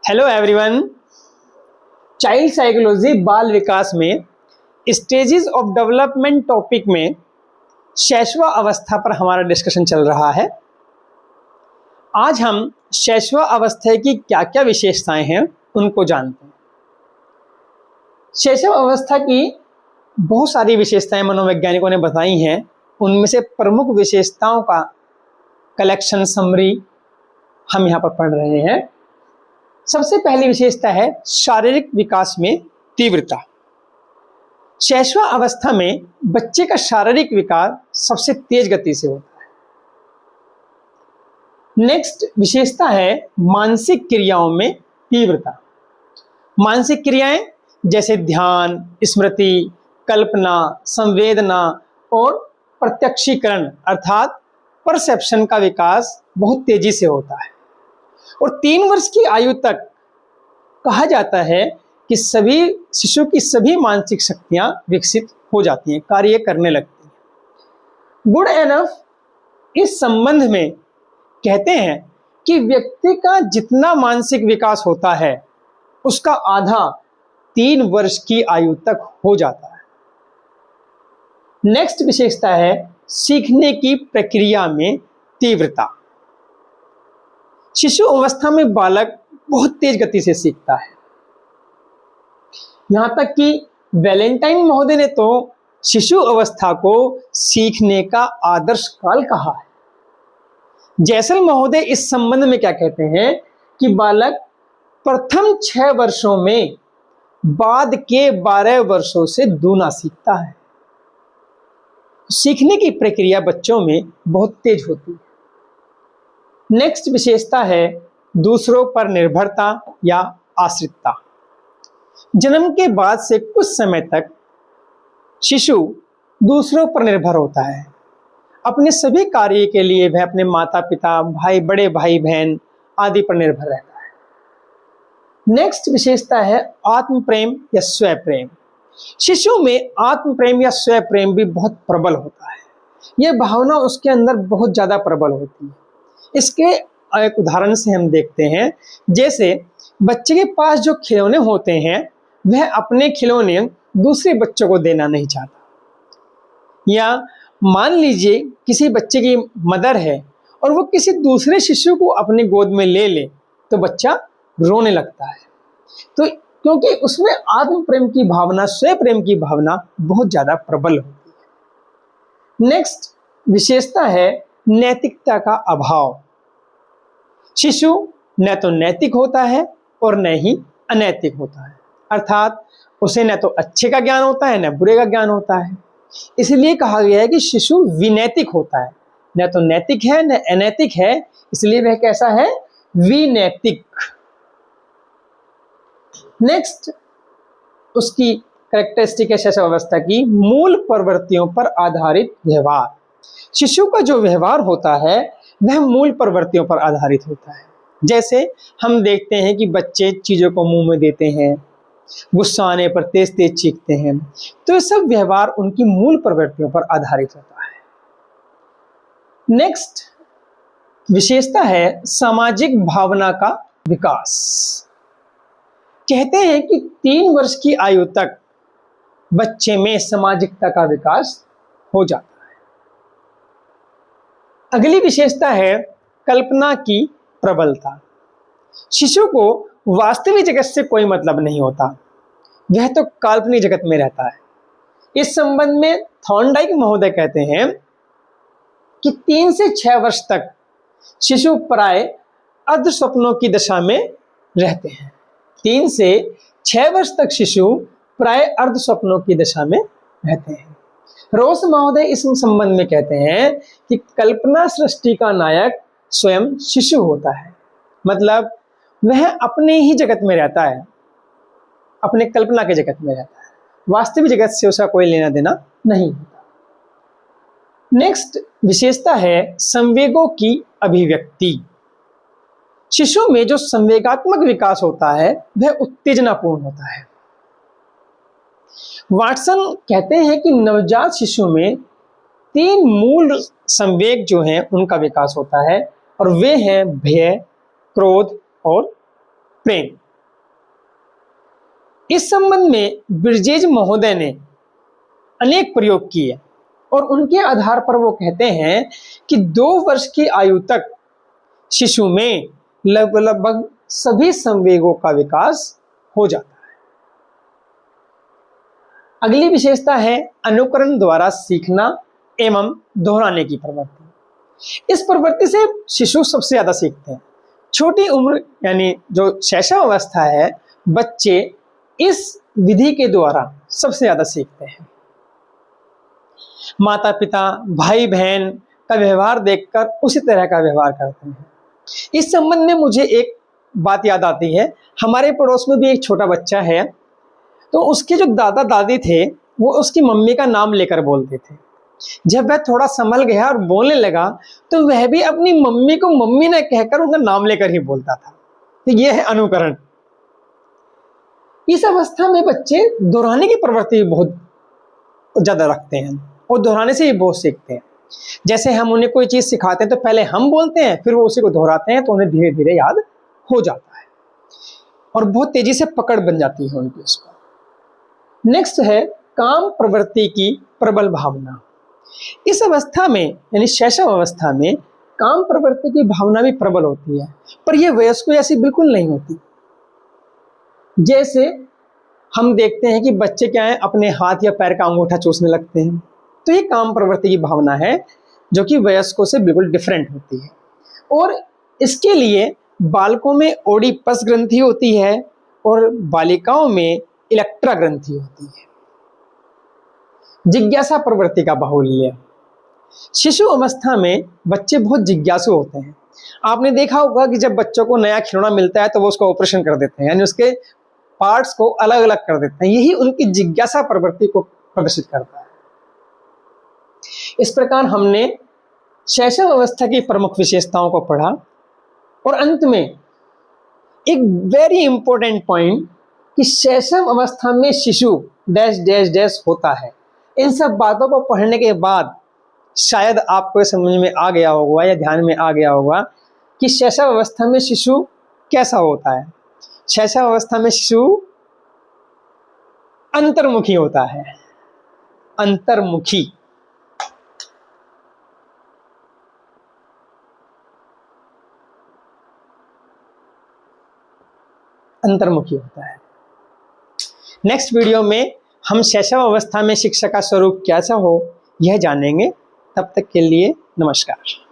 Hello everyone. Child psychology बाल विकास में stages of development topic में शैशव अवस्था पर हमारा डिस्कशन चल रहा है। आज हम शैशव अवस्था की क्या क्या विशेषताएं हैं उनको जानते हैं। शैशव अवस्था की बहुत सारी विशेषताएं मनोवैज्ञानिकों ने बताई हैं। उनमें से प्रमुख विशेषताओं का कलेक्शन समरी हम यहाँ पर पढ़ रहे हैं। सबसे पहली विशेषता है शारीरिक विकास में तीव्रता। शैशव अवस्था में बच्चे का शारीरिक विकास सबसे तेज गति से होता है। नेक्स्ट विशेषता है मानसिक क्रियाओं में तीव्रता। मानसिक क्रियाएं जैसे ध्यान, स्मृति, कल्पना, संवेदना और प्रत्यक्षीकरण अर्थात परसेप्शन का विकास बहुत तेजी से होता है। और 3 वर्ष की आयु तक कहा जाता है कि सभी शिशु की सभी मानसिक शक्तियां विकसित हो जाती हैं, कार्य करने लगती हैं। गुड एनफ इस संबंध में कहते हैं कि व्यक्ति का जितना मानसिक विकास होता है उसका आधा 3 वर्ष की आयु तक हो जाता है। नेक्स्ट विशेषता है सीखने की प्रक्रिया में तीव्रता। शिशु अवस्था में बालक बहुत तेज गति से सीखता है। यहां तक कि वैलेंटाइन महोदय ने तो शिशु अवस्था को सीखने का आदर्श काल कहा है। जैसल महोदय इस संबंध में क्या कहते हैं कि बालक प्रथम 6 वर्षों में बाद के 12 वर्षों से दूना सीखता है। सीखने की प्रक्रिया बच्चों में बहुत तेज होती है। नेक्स्ट विशेषता है दूसरों पर निर्भरता या आश्रितता। जन्म के बाद से कुछ समय तक शिशु दूसरों पर निर्भर होता है। अपने सभी कार्य के लिए वह अपने माता पिता, बड़े भाई बहन आदि पर निर्भर रहता है। नेक्स्ट विशेषता है आत्म प्रेम या स्व प्रेम। शिशु में आत्म प्रेम या स्व प्रेम भी बहुत प्रबल होता है। यह भावना उसके अंदर बहुत ज्यादा प्रबल होती है। इसके एक उदाहरण से हम देखते हैं, जैसे बच्चे के पास जो खिलौने होते हैं वह अपने खिलौने दूसरे बच्चों को देना नहीं चाहता। या मान लीजिए किसी बच्चे की मदर है और वो किसी दूसरे शिशु को अपनी गोद में ले ले तो बच्चा रोने लगता है। तो क्योंकि उसमें आत्म प्रेम की भावना, स्व प्रेम की भावना बहुत ज्यादा प्रबल होती है। नेक्स्ट विशेषता है नैतिकता का अभाव। शिशु न तो नैतिक होता है और न ही अनैतिक होता है, अर्थात उसे न तो अच्छे का ज्ञान होता है न बुरे का ज्ञान होता है। इसलिए कहा गया है कि शिशु विनैतिक होता है, न तो नैतिक है न अनैतिक है, इसलिए वह कैसा है, विनैतिक। नेक्स्ट उसकी कैरेक्टरिस्टिक है शैशव अवस्था की मूल प्रवृत्तियों पर आधारित व्यवहार। शिशु का जो व्यवहार होता है वह मूल प्रवृत्तियों पर आधारित होता है। जैसे हम देखते हैं कि बच्चे चीजों को मुंह में देते हैं, गुस्सा आने पर तेज तेज चीखते हैं, तो ये सब व्यवहार उनकी मूल प्रवृत्तियों पर आधारित होता है। नेक्स्ट विशेषता है सामाजिक भावना का विकास। कहते हैं कि 3 वर्ष की आयु तक बच्चे में सामाजिकता का विकास हो जाता है। अगली विशेषता है कल्पना की प्रबलता। शिशु को वास्तविक जगत से कोई मतलब नहीं होता, वह तो काल्पनिक जगत में रहता है। इस संबंध में थॉर्नडाइक महोदय कहते हैं कि 3 से 6 वर्ष तक शिशु प्राय अर्ध स्वप्नों की दशा में रहते हैं। 3 से 6 वर्ष तक शिशु प्राय अर्ध स्वप्नों की दशा में रहते हैं। रोस महोदय इस संबंध में कहते हैं कि कल्पना सृष्टि का नायक स्वयं शिशु होता है, मतलब वह अपने ही जगत में रहता है, अपने कल्पना के जगत में रहता है, वास्तविक जगत से उसका कोई लेना देना नहीं होता। नेक्स्ट विशेषता है संवेगों की अभिव्यक्ति। शिशु में जो संवेगात्मक विकास होता है वह उत्तेजनापूर्ण होता है। वाटसन कहते हैं कि नवजात शिशु में 3 मूल संवेग जो हैं उनका विकास होता है, और वे हैं भय, क्रोध और प्रेम। इस संबंध में ब्रिजेश महोदय ने अनेक प्रयोग किए और उनके आधार पर वो कहते हैं कि 2 वर्ष की आयु तक शिशु में लगभग सभी संवेगों का विकास हो जाता है। अगली विशेषता है अनुकरण द्वारा सीखना एवं दोहराने की प्रवृत्ति। इस प्रवृत्ति से शिशु सबसे ज्यादा सीखते हैं। छोटी उम्र यानी जो शैशवावस्था है, बच्चे इस विधि के द्वारा सबसे ज्यादा सीखते हैं। माता पिता भाई बहन का व्यवहार देखकर उसी तरह का व्यवहार करते हैं। इस संबंध में मुझे एक बात याद आती है। हमारे पड़ोस में भी एक छोटा बच्चा है, तो उसके जो दादा दादी थे वो उसकी मम्मी का नाम लेकर बोलते थे। जब वह थोड़ा संभल गया और बोलने लगा तो वह भी अपनी मम्मी को मम्मी ने कहकर उनका नाम लेकर ही बोलता था। तो यह है अनुकरण। इस अवस्था में बच्चे दोहराने की प्रवृत्ति बहुत ज्यादा रखते हैं और दोहराने से ही बहुत सीखते हैं। जैसे हम उन्हें कोई चीज सिखाते हैं तो पहले हम बोलते हैं, फिर वो उसी को दोहराते हैं, तो उन्हें धीरे धीरे याद हो जाता है और बहुत तेजी से पकड़ बन जाती है उनकी उस पर। नेक्स्ट है काम प्रवृत्ति की प्रबल भावना। इस अवस्था में यानी शैशव अवस्था में काम प्रवृत्ति की भावना भी प्रबल होती है, पर यह वयस्कों जैसी बिल्कुल नहीं होती। जैसे हम देखते हैं कि बच्चे क्या है, अपने हाथ या पैर का अंगूठा चूसने लगते हैं, तो ये काम प्रवृत्ति की भावना है जो कि वयस्कों से बिल्कुल डिफरेंट होती है। और इसके लिए बालकों में ओडिपस ग्रंथि होती है और बालिकाओं में इलेक्ट्रा ग्रंथि होती है। जिज्ञासा प्रवृत्ति का बाहुल्य। शिशु अवस्था में बच्चे बहुत जिज्ञासु होते हैं। आपने देखा होगा कि जब बच्चों को नया खिलौना मिलता है तो वो उसका ऑपरेशन कर देते हैं, यानी उसके पार्ट्स को अलग अलग कर देते हैं। यही उनकी जिज्ञासा प्रवृत्ति को प्रदर्शित करता है। इस प्रकार हमने शैशव अवस्था की प्रमुख विशेषताओं को पढ़ा और अंत में एक वेरी इंपॉर्टेंट पॉइंट कि शैशव अवस्था में शिशु डैश डैश डैश होता है। इन सब बातों को पढ़ने के बाद शायद आपको समझ में आ गया होगा या ध्यान में आ गया होगा कि शैशव अवस्था में शिशु कैसा होता है। शैशव अवस्था में शिशु अंतर्मुखी होता है। अंतर्मुखी होता है। नेक्स्ट वीडियो में हम शैशव अवस्था में शिक्षा का स्वरूप कैसा हो यह जानेंगे। तब तक के लिए नमस्कार।